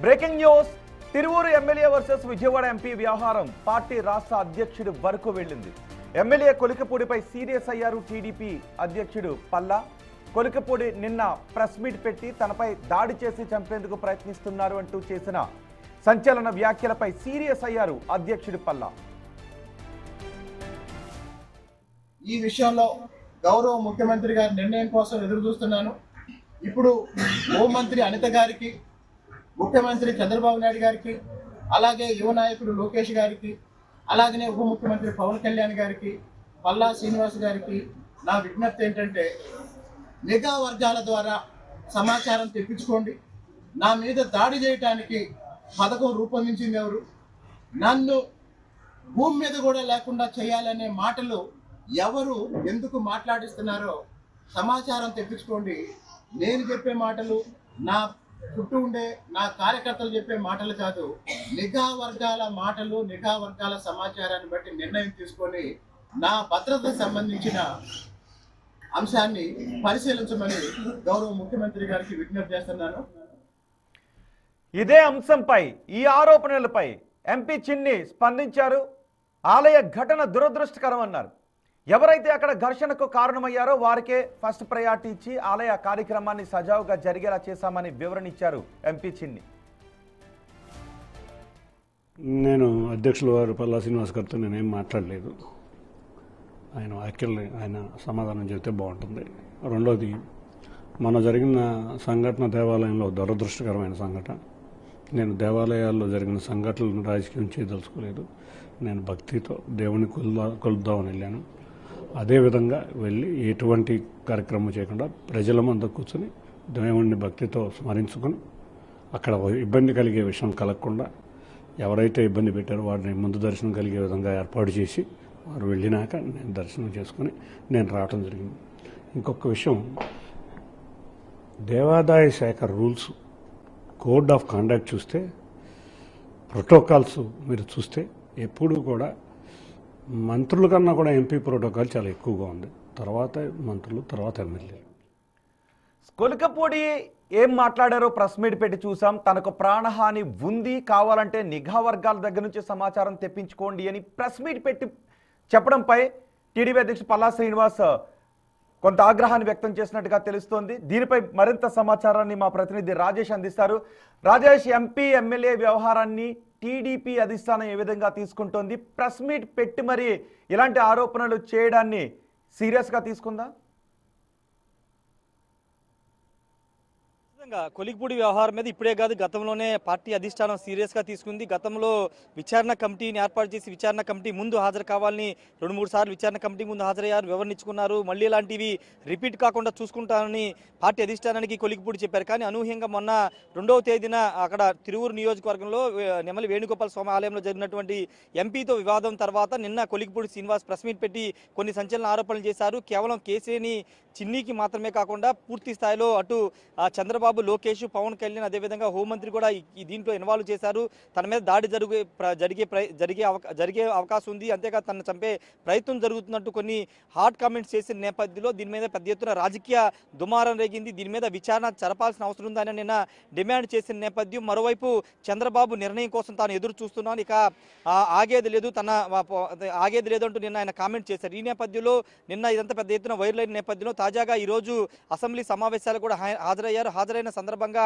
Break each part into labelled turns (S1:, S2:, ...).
S1: Breaking news. Tiruvuru MLA versus Vijayawada MP వ్యవహారం party రాష్ట్ర అధ్యక్షుడి వరకు వెళ్ళింది. ఎమ్మెల్యే కొలికపూడిపై సీరియస్ అయ్యారు టీడీపీ అధ్యక్షుడు పల్లా. కొలికపూడి నిన్న ప్రెస్ మీట్ పెట్టి తనపై దాడి చేసి చంపేందుకు ప్రయత్నిస్తున్నారు అంటూ చేసిన సంచలన వ్యాఖ్యలపై సీరియస్ అయ్యారు అధ్యక్షుడు పల్లా.
S2: ఈ విషయంలో గౌరవ ముఖ్యమంత్రి గారి నిర్ణయం కోసం ఎదురు చూస్తున్నాను. ఇప్పుడు హోంమంత్రి అనిత గారికి, ముఖ్యమంత్రి చంద్రబాబు నాయుడు గారికి, అలాగే యువ నాయకుడు లోకేష్ గారికి, అలాగనే ఉప ముఖ్యమంత్రి పవన్ కళ్యాణ్ గారికి, పల్లా శ్రీనివాస్ గారికి నా విజ్ఞప్తి ఏంటంటే, నిఘా వర్గాల ద్వారా సమాచారం తెప్పించుకోండి. నా మీద దాడి చేయడానికి పథకం రూపొందించింది ఎవరు, నన్ను భూమి మీద కూడా లేకుండా చేయాలనే మాటలు ఎవరు ఎందుకు మాట్లాడిస్తున్నారో సమాచారం తెప్పించుకోండి. నేను చెప్పే మాటలు, నా చుట్టూ ఉండే నా కార్యకర్తలు చెప్పే మాటలు కాదు, నిఘా వర్గాల మాటలు, నిఘా వర్గాల సమాచారాన్ని బట్టి నిర్ణయం తీసుకొని నా భద్రతకు సంబంధించిన అంశాన్ని పరిశీలించమని గౌరవ ముఖ్యమంత్రి గారికి విజ్ఞప్తి చేస్తున్నాను.
S1: ఇదే అంశంపై, ఈ ఆరోపణలపై ఎంపీ చిన్ని స్పందించారు. ఆలయ ఘటన దురదృష్టకరం అన్నారు. ఎవరైతే అక్కడ ఘర్షణకు కారణమయ్యారో వారికే ఫస్ట్ ప్రయారిటీ ఇచ్చి ఆలయ కార్యక్రమాన్ని సజావుగా జరిగేలా చేశామని వివరణ ఇచ్చారు ఎంపీ చిన్ని.
S3: నేను అధ్యక్షుల వారు పల్లా శ్రీనివాస్ గారితో నేనేం మాట్లాడలేదు. ఆయన వ్యాఖ్యల్ని ఆయన సమాధానం చెబితే బాగుంటుంది. రెండోది, మొన్న జరిగిన సంఘటన దేవాలయంలో దురదృష్టకరమైన సంఘటన. నేను దేవాలయాల్లో జరిగిన సంఘటనలను రాజకీయం చేయదలుచుకోలేదు. నేను భక్తితో దేవుని కొలుద్దామని వెళ్ళాను. అదేవిధంగా వెళ్ళి ఎటువంటి కార్యక్రమం చేయకుండా ప్రజల ముందు కూర్చొని దేవుణ్ణి భక్తితో స్మరించుకొని అక్కడ ఇబ్బంది కలిగే విషయం కలగకుండా ఎవరైతే ఇబ్బంది పెట్టారో వారిని ముందు దర్శనం కలిగే విధంగా ఏర్పాటు చేసి వారు వెళ్ళినాక నేను దర్శనం చేసుకుని నేను రావడం జరిగింది. ఇంకొక విషయం, దేవాదాయ శాఖ రూల్స్, కోడ్ ఆఫ్ కాండక్ట్ చూస్తే, ప్రోటోకాల్స్ మీరు చూస్తే ఎప్పుడూ కూడా మంత్రుల కన్నా కూడా ఎంపీ ప్రోటోకాల్ చాలా ఎక్కువగా ఉంది. తర్వాత మంత్రులు, తర్వాత ఎమ్మెల్యేలు.
S1: కొలికపూడి ఏం మాట్లాడారో ప్రెస్ మీట్ పెట్టి చూసాం. తనకు ప్రాణహాని ఉంది, కావాలంటే నిఘా వర్గాల దగ్గర నుంచి సమాచారం తెప్పించుకోండి అని ప్రెస్ మీట్ పెట్టి చెప్పడంపై టీడీపీ అధ్యక్షుడు పల్లా శ్రీనివాస్ కొంత ఆగ్రహాన్ని వ్యక్తం చేసినట్టుగా తెలుస్తోంది. దీనిపై మరింత సమాచారాన్ని మా ప్రతినిధి రాజేష్ అందిస్తారు. రాజేష్, ఎంపీ ఎమ్మెల్యే వ్యవహారాన్ని టీడీపీ అధిష్టానం ఏ విధంగా తీసుకుంటోంది? ప్రెస్ మీట్ పెట్టి మరి ఇలాంటి ఆరోపణలు చేయడాన్ని సీరియస్గా తీసుకుందా?
S4: కొలికపూడి వ్యవహారం మీద ఇప్పుడే కాదు, గతంలోనే పార్టీ అధిష్టానం సీరియస్గా తీసుకుంది. గతంలో విచారణ కమిటీని ఏర్పాటు చేసి విచారణ కమిటీ ముందు హాజరు కావాలని 2-3 సార్లు విచారణ కమిటీ ముందు హాజరయ్యారు, వివరించుకున్నారు. మళ్ళీ ఇలాంటివి రిపీట్ కాకుండా చూసుకుంటానని పార్టీ అధిష్టానానికి కొలికపూడి చెప్పారు. కానీ అనూహ్యంగా మొన్న 2వ తేదీన అక్కడ తిరువూరు నియోజకవర్గంలో నెమలి వేణుగోపాల స్వామి ఆలయంలో జరిగినటువంటి ఎంపీతో వివాదం తర్వాత నిన్న కొలికపూడి శ్రీనివాస్ ప్రెస్ మీట్ పెట్టి కొన్ని సంచలన ఆరోపణలు చేశారు. కేవలం కేసీని చిన్నికి మాత్రమే కాకుండా పూర్తి స్థాయిలో అటు చంద్రబాబు, లోకేష్, పవన్ కళ్యాణ్, అదేవిధంగా హోంమంత్రి కూడా దీంట్లో ఇన్వాల్వ్ చేశారు. తన మీద దాడి జరిగే అవకాశం ఉంది, అంతేకాదు తనను చంపే ప్రయత్నం జరుగుతున్నట్టు కొన్ని హాట్ కామెంట్స్ చేసిన నేపథ్యంలో దీని మీద పెద్ద ఎత్తున రాజకీయ దుమారం రేగింది. దీని మీద విచారణ జరపాల్సిన అవసరం ఉందని నిన్న డిమాండ్ చేసిన నేపథ్యం. మరోవైపు చంద్రబాబు నిర్ణయం కోసం తాను ఎదురు చూస్తున్నాను, ఇక ఆగేది లేదు అంటూ నిన్న ఆయన కామెంట్ చేశారు. ఈ నేపథ్యంలో నిన్న ఇదంతా పెద్ద ఎత్తున వైరల్ అయిన నేపథ్యంలో తాజాగా ఈరోజు అసెంబ్లీ సమావేశాలు కూడా హాజరైన సందర్భంగా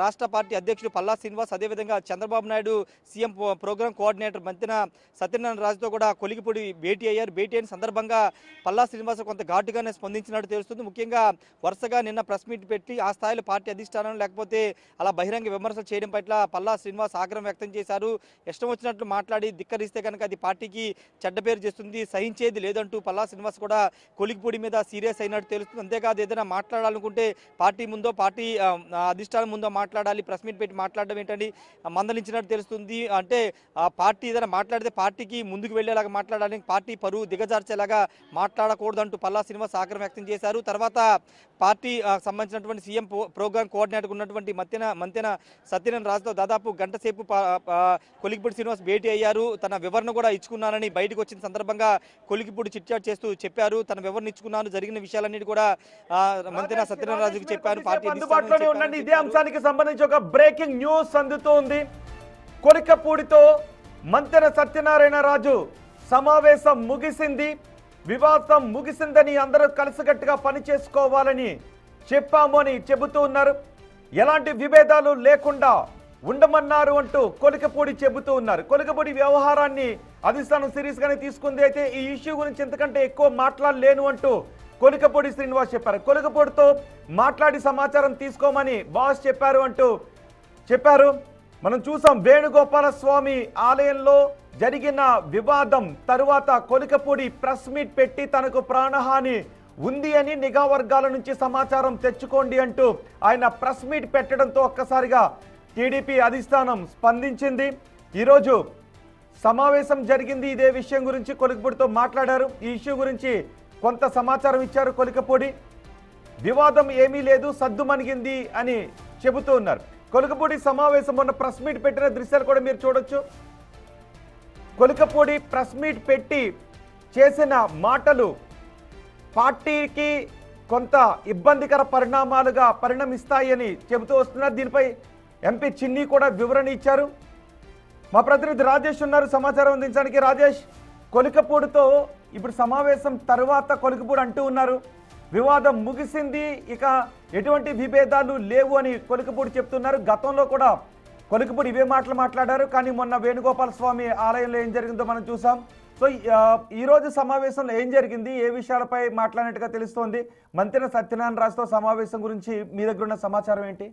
S4: రాష్ట్ర పార్టీ అధ్యక్షుడు పల్లా శ్రీనివాస్, అదేవిధంగా Chandrababu Naidu CM programme coordinator Mantena Satyanarayana రాజుతో కూడా కొలికపూడి భేటీ అయ్యారు. భేటీ అయిన సందర్భంగా పల్లా శ్రీనివాస్ కొంత ఘాటుగానే స్పందించినట్టు తెలుస్తుంది. ముఖ్యంగా వరుసగా నిన్న ప్రెస్ మీట్ పెట్టి ఆ స్థాయిలో పార్టీ అధిష్టానం లేకపోతే అలా బహిరంగ విమర్శలు చేయడం పట్ల పల్లా శ్రీనివాస్ ఆగ్రహం వ్యక్తం చేశారు. ఇష్టం వచ్చినట్లు మాట్లాడి ధిక్కరిస్తే కనుక అది పార్టీకి చెడ్డ పేరు చేస్తుంది, సహించేది లేదంటూ పల్లా శ్రీనివాస్ కూడా కొలికపూడి మీద సీరియస్ అయినట్టు తెలుస్తుంది. అంతేకాదు ఏదైనా మాట్లాడాలనుకుంటే పార్టీ ముందో పార్టీ అధిష్టానం ముందో మాట్లాడాలి, ప్రెస్ మీట్ పెట్టి మాట్లాడడం ఏంటండి మందలించినట్టు తెలుస్తుంది. అంటే పార్టీ ఏదైనా మాట్లాడితే పార్టీకి ముందుకు వెళ్లేలాగా మాట్లాడాలి, పార్టీ పరువు దిగజార్చేలాగా మాట్లాడకూడదంటూ పల్లా శ్రీనివాస్ ఆగ్రహం వ్యక్తం చేశారు. తర్వాత పార్టీ సంబంధించినటువంటి సీఎం ప్రోగ్రామ్ కోఆర్డినేటర్ ఉన్నటువంటి మంతెన సత్యనారాయణ రాజుతో దాదాపు గంట సేపు కొలికపూడి శ్రీనివాస్ భేటీ అయ్యారు. తన వివరణ కూడా ఇచ్చుకున్నానని బయటకు వచ్చిన సందర్భంగా కొలికపూడి చిట్చాట్ చేస్తూ చెప్పారు. తన వివరణ ఇచ్చుకున్నాను, జరిగిన విషయాలన్నిటి కూడా మంతెన సత్యనారాయణ రాజుకు చెప్పాను, పార్టీ
S1: అందుబాటులోనే ఉండండి. ఇదే అంశానికి సంబంధించి ఒక బ్రేకింగ్ న్యూస్ అందుతూ ఉంది. కొలికపూడితో మంతెన సత్యనారాయణ రాజు సమావేశం ముగిసింది, వివాదం ముగిసిందని అందరూ కలిసికట్టుగా పనిచేసుకోవాలని చెప్పాము అని చెబుతూ ఉన్నారు. ఎలాంటి విభేదాలు లేకుండా ఉండమన్నారు అంటూ కొలికపూడి చెబుతూ ఉన్నారు. కొలికపూడి వ్యవహారాన్ని అధిష్టానం సీరియస్ గానే తీసుకుంది. అయితే ఈ ఇష్యూ గురించి ఎంతకంటే ఎక్కువ మాట్లాడలేను అంటూ కొలికపూడి శ్రీనివాస్ చెప్పారు. కొలికపూడితో మాట్లాడి సమాచారం తీసుకోమని బాస్ చెప్పారు అంటూ చెప్పారు. మనం చూసాం వేణుగోపాల స్వామి ఆలయంలో జరిగిన వివాదం తరువాత కొలికపూడి ప్రెస్ మీట్ పెట్టి తనకు ప్రాణహాని ఉంది అని నిఘా వర్గాల నుంచి సమాచారం తెచ్చుకోండి అంటూ ఆయన ప్రెస్ మీట్ పెట్టడంతో ఒక్కసారిగా టీడీపీ అధిష్టానం స్పందించింది. ఈరోజు సమావేశం జరిగింది. ఇదే విషయం గురించి కొలికపూడితో మాట్లాడారు. ఈ ఇష్యూ గురించి కొంత సమాచారం ఇచ్చారు కొలికపూడి. వివాదం ఏమీ లేదు, సద్దుమణిగింది అని చెబుతూ ఉన్నారు. కొలికపూడి సమావేశం మొన్న ప్రెస్ మీట్ పెట్టిన దృశ్యాలు కూడా మీరు చూడొచ్చు. కొలికపూడి ప్రెస్ మీట్ పెట్టి చేసిన మాటలు పార్టీకి కొంత ఇబ్బందికర పరిణామాలుగా పరిణమిస్తాయని చెబుతూ వస్తున్నారు. దీనిపై ఎంపీ చిన్ని కూడా వివరణ ఇచ్చారు. మా ప్రతినిధి రాజేష్ ఉన్నారు సమాచారం అందించడానికి. రాజేష్, కొలికపూడితో ఇప్పుడు సమావేశం తర్వాత కొలికపూడి అంటూ ఉన్నారు వివాదం ముగిసింది, ఇక ఎటువంటి విభేదాలు లేవు అని కొలికపూడి చెప్తున్నారు. గతంలో కూడా కొలికపూడి ఇవే మాటలు మాట్లాడారు. కానీ మొన్న వేణుగోపాల స్వామి ఆలయంలో ఏం జరిగిందో మనం చూసాం. సో ఈ రోజు సమావేశంలో ఏం జరిగింది, ఏ విషయాలపై మాట్లాడినట్టుగా తెలుస్తోంది? మంతెన సత్యనారాయణ రాజుతో సమావేశం గురించి మీ దగ్గర ఉన్న సమాచారం ఏంటి?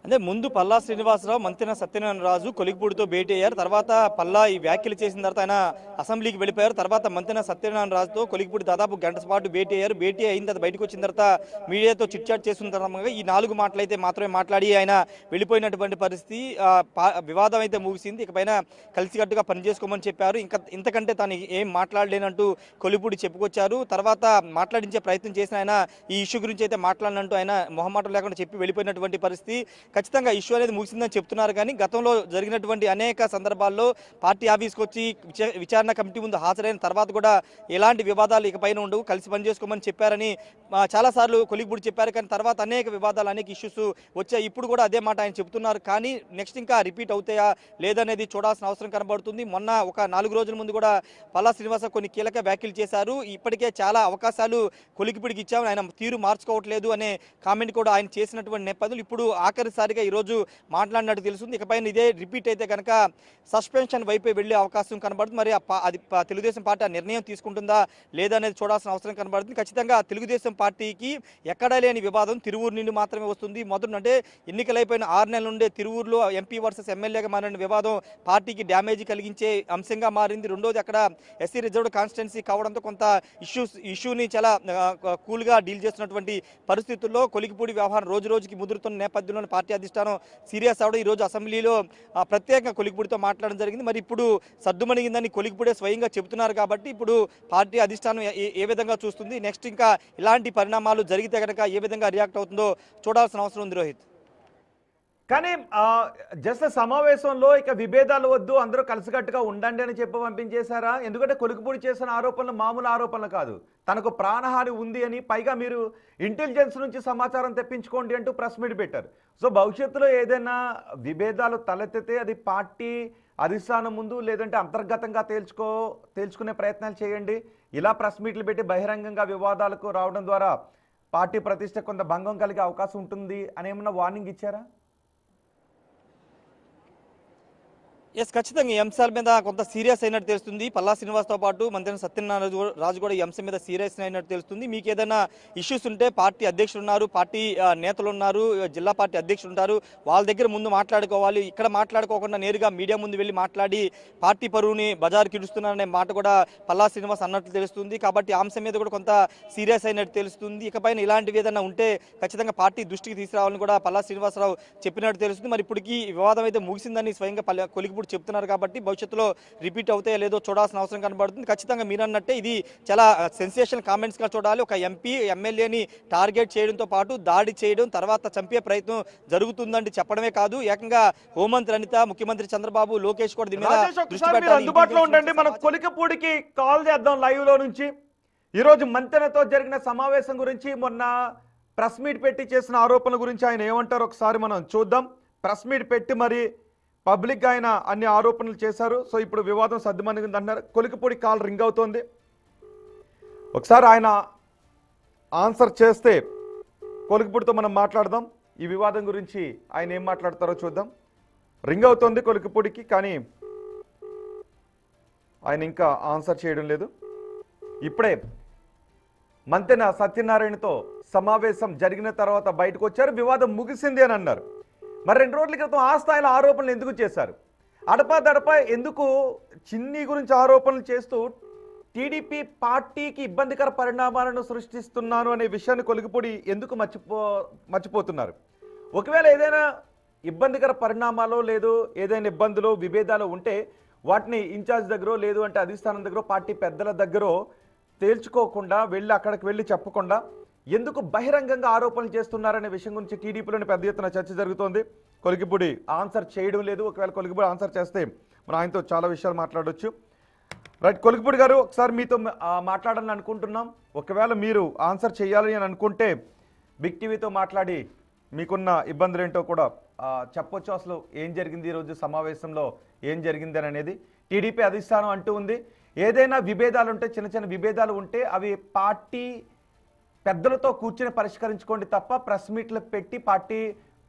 S4: అంటే ముందు పల్లా శ్రీనివాసరావు మంతెన సత్యనారాయణ రాజు కొలికపూడితో భేటీ అయ్యారు. తర్వాత పల్లా ఈ వ్యాఖ్యలు చేసిన తర్వాత ఆయన అసెంబ్లీకి వెళ్ళిపోయారు. తర్వాత మంతెన సత్యనారాయణ రాజుతో కొలికపూడి దాదాపు గంట పాటు భేటీ అయ్యారు. భేటీ అయిన తర్వాత బయటకు వచ్చిన తర్వాత మీడియాతో చిట్ చాట్ చేస్తున్న తర్వాత ఈ 4 మాటలైతే మాత్రమే మాట్లాడి ఆయన వెళ్ళిపోయినటువంటి పరిస్థితి. వివాదం అయితే ముగిసింది, ఇకపైన కలిసికట్టుగా పనిచేసుకోమని చెప్పారు. ఇంతకంటే తాను ఏం మాట్లాడలేనంటూ కొలికపూడి చెప్పుకొచ్చారు. తర్వాత మాట్లాడించే ప్రయత్నం చేసిన ఆయన ఈ ఇష్యూ గురించి అయితే మాట్లాడినంటూ ఆయన మొహమాటం లేకుండా చెప్పి వెళ్ళిపోయినటువంటి పరిస్థితి. ఖచ్చితంగా ఇష్యూ అనేది ముగిసిందని చెప్తున్నారు. కానీ గతంలో జరిగినటువంటి అనేక సందర్భాల్లో పార్టీ ఆఫీస్కి వచ్చి విచారణ కమిటీ ముందు హాజరైన తర్వాత కూడా ఎలాంటి వివాదాలు ఇకపైన ఉండవు, కలిసి పనిచేసుకోమని చెప్పారని చాలాసార్లు కొలికపూడి చెప్పారు. కానీ తర్వాత అనేక వివాదాలు, అనేక ఇష్యూస్ వచ్చాయి. ఇప్పుడు కూడా అదే మాట ఆయన చెప్తున్నారు. కానీ నెక్స్ట్ ఇంకా రిపీట్ అవుతాయా లేదనేది చూడాల్సిన అవసరం కనబడుతుంది. మొన్న ఒక 4 రోజుల ముందు కూడా పల్లా శ్రీనివాస కొన్ని కీలక వ్యాఖ్యలు చేశారు. ఇప్పటికే చాలా అవకాశాలు కొలికపూడికి ఇచ్చాము, ఆయన తీరు మార్చుకోవట్లేదు అనే కామెంట్ కూడా ఆయన చేసినటువంటి నేపథ్యంలో ఇప్పుడు ఆఖరిసారిగా ఈరోజు మాట్లాడినట్టు తెలుస్తుంది. ఇకపైన ఇదే రిపీట్ అయితే కనుక సస్పెన్షన్ వైపే వెళ్లే అవకాశం కనబడుతుంది. మరి అది తెలుగుదేశం పార్టీ ఆ నిర్ణయం తీసుకుంటుందా లేదా అనేది చూడాల్సిన అవసరం కనబడుతుంది. ఖచ్చితంగా తెలుగుదేశం పార్టీకి ఎక్కడా లేని వివాదం తిరువూరు నుండి మాత్రమే వస్తుంది. మొదటి అంటే ఎన్నికలైపోయిన 6 నెలల నుండే తిరువూరులో ఎంపీ వర్సెస్ ఎమ్మెల్యేగా మారిన వివాదం పార్టీకి డ్యామేజ్ కలిగించే అంశంగా మారింది. రెండోది అక్కడ ఎస్సీ రిజర్వ్డ్ కాన్స్టిట్యున్సీ కావడంతో కొంత ఇష్యూని చాలా కూల్గా డీల్ చేస్తున్నటువంటి పరిస్థితుల్లో కొలికపూడి వ్యవహారం రోజు రోజుకి ముదురుతున్న నేపథ్యంలో పార్టీ అధిష్టానం సీరియస్ అవడం ఈరోజు అసెంబ్లీలో ప్రత్యేకంగా కొలికపూడితో మాట్లాడడం జరిగింది. మరి ఇప్పుడు సద్దుమణిగిందని కొలికపూడే స్వయంగా చెబుతున్నారు. కాబట్టి ఇప్పుడు పార్టీ అధిష్టానం ఏ విధంగా చూస్తుంది, నెక్స్ట్ ఇంకా ఇలాంటి పరిణామాలు జరిగితే కనుక ఏ విధంగా రియాక్ట్ అవుతుందో చూడాల్సిన అవసరం ఉంది రోహిత్.
S1: కానీ జస్ట్ సమావేశంలో ఇక విభేదాలు వద్దు, అందరూ కలిసికట్టుగా ఉండండి అని చెప్పి పంపించేశారా? ఎందుకంటే కొలికపూడి చేసిన ఆరోపణలు మామూలు ఆరోపణలు కాదు, తనకు ప్రాణహాని ఉంది అని, పైగా మీరు ఇంటెలిజెన్స్ నుంచి సమాచారం తెప్పించుకోండి అంటూ ప్రెస్ మీట్ పెట్టారు. సో భవిష్యత్తులో ఏదైనా విభేదాలు తలెత్తితే అది పార్టీ అధిష్టానం ముందు లేదంటే అంతర్గతంగా తేల్చుకునే ప్రయత్నాలు చేయండి. ఇలా ప్రెస్ మీట్లు పెట్టి బహిరంగంగా వివాదాలకు రావడం ద్వారా పార్టీ ప్రతిష్ట కొంత భంగం కలిగే అవకాశం ఉంటుంది అని ఏమన్నా వార్నింగ్ ఇచ్చారా?
S4: ఖచ్చితంగా ఈ అంశాల మీద కొంత సీరియస్ అయినట్టు తెలుస్తుంది. పల్లా శ్రీనివాస్తో పాటు మంత్రి సత్యనారాయణ రాజు కూడా ఈ అంశం మీద సీరియస్ అయినట్టు తెలుస్తుంది. మీకు ఏదైనా ఇష్యూస్ ఉంటే పార్టీ అధ్యక్షులు ఉన్నారు, పార్టీ నేతలు ఉన్నారు, జిల్లా పార్టీ అధ్యక్షులు ఉంటారు, వాళ్ళ దగ్గర ముందు మాట్లాడుకోవాలి. ఇక్కడ మాట్లాడుకోకుండా నేరుగా మీడియా ముందు వెళ్ళి మాట్లాడి పార్టీ పరువుని బజారుకి ఇడుస్తున్నారనే మాట కూడా పల్లా శ్రీనివాస్ అన్నట్లు తెలుస్తుంది. కాబట్టి ఆ అంశం మీద కూడా కొంత సీరియస్ అయినట్టు తెలుస్తుంది. ఇకపైన ఇలాంటివి ఏదైనా ఉంటే ఖచ్చితంగా పార్టీ దృష్టికి తీసుకురావాలని కూడా పల్లా శ్రీనివాసరావు చెప్పినట్టు తెలుస్తుంది. మరి ఇప్పటికీ వివాదం అయితే ముగిసిందని స్వయంగా కొలికపూడి చెప్తున్నారు. కాబట్టి భవిష్యత్తులో రిపీట్ అవుతాయో లేదో చూడాల్సిన అవసరం కనబడుతుంది. ఖచ్చితంగా మీరన్నట్టే ఇది చాలా సెన్సేషనల్ కామెంట్స్ గా చూడాలి. ఒక ఎంపీ ఎమ్మెల్యేని టార్గెట్ చేయడంతో పాటు దాడి చేయడం, తర్వాత చంపే ప్రయత్నం జరుగుతుందంటే చెప్పడమే కాదు, ఏకంగా హోంమంత్రి అనిత, ముఖ్యమంత్రి చంద్రబాబు, లోకేష్ కూడా దీని మీద దృష్టి పెట్టాలి.
S1: అందుబాటులో ఉండండి. మనం కొలికపూడికి కాల్ చేద్దాం లైవ్ లో నుంచి. ఈరోజు మంతెనతో జరిగిన సమావేశం గురించి మొన్న ప్రెస్ మీట్ పెట్టి చేసిన ఆరోపణల గురించి ఆయన ఏమంటారో ఒకసారి మనం చూద్దాం. ప్రెస్ మీట్ పెట్టి మరి పబ్లిక్గా ఆయన అన్ని ఆరోపణలు చేశారు. సో ఇప్పుడు వివాదం సద్దుమణిగింది అంటున్నారు. కొలికిపూడి కాల్ రింగ్ అవుతోంది. ఒకసారి ఆయన ఆన్సర్ చేస్తే కొలికిపూడితో మనం మాట్లాడదాం. ఈ వివాదం గురించి ఆయన ఏం మాట్లాడతారో చూద్దాం. రింగ్ అవుతోంది కొలికిపూడికి, కానీ ఆయన ఇంకా ఆన్సర్ చేయడం లేదు. ఇప్పుడే మంతెన సత్యనారాయణతో సమావేశం జరిగిన తర్వాత బయటకు వచ్చారు. వివాదం ముగిసింది అని అన్నారు. మరి 2 రోజుల క్రితం ఆ స్థాయిలో ఆరోపణలు ఎందుకు చేశారు? అడపా ఎందుకు చిన్ని గురించి ఆరోపణలు చేస్తూ టీడీపీ పార్టీకి ఇబ్బందికర పరిణామాలను సృష్టిస్తున్నాను అనే విషయాన్ని కొలికిపూడి ఎందుకు మర్చిపోతున్నారు? ఒకవేళ ఏదైనా ఇబ్బందికర పరిణామాలు లేదు, ఏదైనా ఇబ్బందులు విభేదాలు ఉంటే వాటిని ఇన్ఛార్జ్ దగ్గర లేదు అంటే అధిష్టానం దగ్గర పార్టీ పెద్దల దగ్గర తేల్చుకోకుండా అక్కడికి వెళ్ళి చెప్పకుండా ఎందుకు బహిరంగంగా ఆరోపణలు చేస్తున్నారనే విషయం గురించి టీడీపీలోని పెద్ద ఎత్తున చర్చ జరుగుతోంది. కొలికిపూడి ఆన్సర్ చేయడం లేదు. ఒకవేళ కొలికిపూడి ఆన్సర్ చేస్తే మనం ఆయనతో చాలా విషయాలు మాట్లాడవచ్చు. రైట్, కొలికిపూడి గారు ఒకసారి మీతో మాట్లాడాలని అనుకుంటున్నాం. ఒకవేళ మీరు ఆన్సర్ చేయాలి అని అనుకుంటే బిగ్ టీవీతో మాట్లాడి మీకున్న ఇబ్బందులు ఏంటో కూడా చెప్పొచ్చు. అసలు ఏం జరిగింది ఈరోజు సమావేశంలో, ఏం జరిగింది అని అనేది టీడీపీ అధిష్టానం అంటూ ఉంది. ఏదైనా విభేదాలు ఉంటే, చిన్న విభేదాలు ఉంటే అవి పార్టీ పెద్దలతో కూర్చొని పరిష్కరించుకోండి తప్ప ప్రెస్ మీట్లు పెట్టి పార్టీ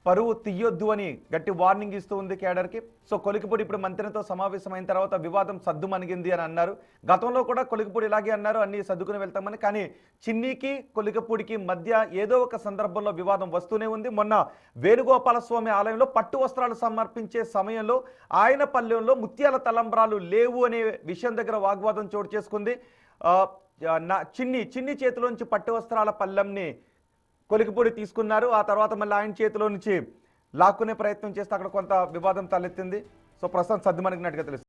S1: పరువు తీయొద్దు అని గట్టి వార్నింగ్ ఇస్తూ ఉంది కేడర్కి. సో కొలికిపూడి ఇప్పుడు మంతెనతో సమావేశమైన తర్వాత వివాదం సద్దుమణిగింది అని అన్నారు. గతంలో కూడా కొలికిపూడి ఇలాగే అన్నారు, అన్ని సర్దుకుని వెళ్తామని. కానీ చిన్నికి కొలికిపూడికి మధ్య ఏదో ఒక సందర్భంలో వివాదం వస్తూనే ఉంది. మొన్న వేణుగోపాల స్వామి ఆలయంలో పట్టు వస్త్రాలు సమర్పించే సమయంలో ఆయన పల్లెంలో ముత్యాల తలంబ్రాలు లేవు అనే విషయం దగ్గర వాగ్వాదం చోటు చేసుకుంది. చిన్ని చేతిలోంచి పట్టు వస్త్రాల పల్లెంని కొలికిపూడి తీసుకున్నారు. ఆ తర్వాత మళ్ళీ ఆయన చేతిలో నుంచి లాక్కునే ప్రయత్నం చేస్తే అక్కడ కొంత వివాదం తలెత్తింది. సో ప్రస్తుతం సద్దుమణిగినట్టుగా తెలుస్తుంది.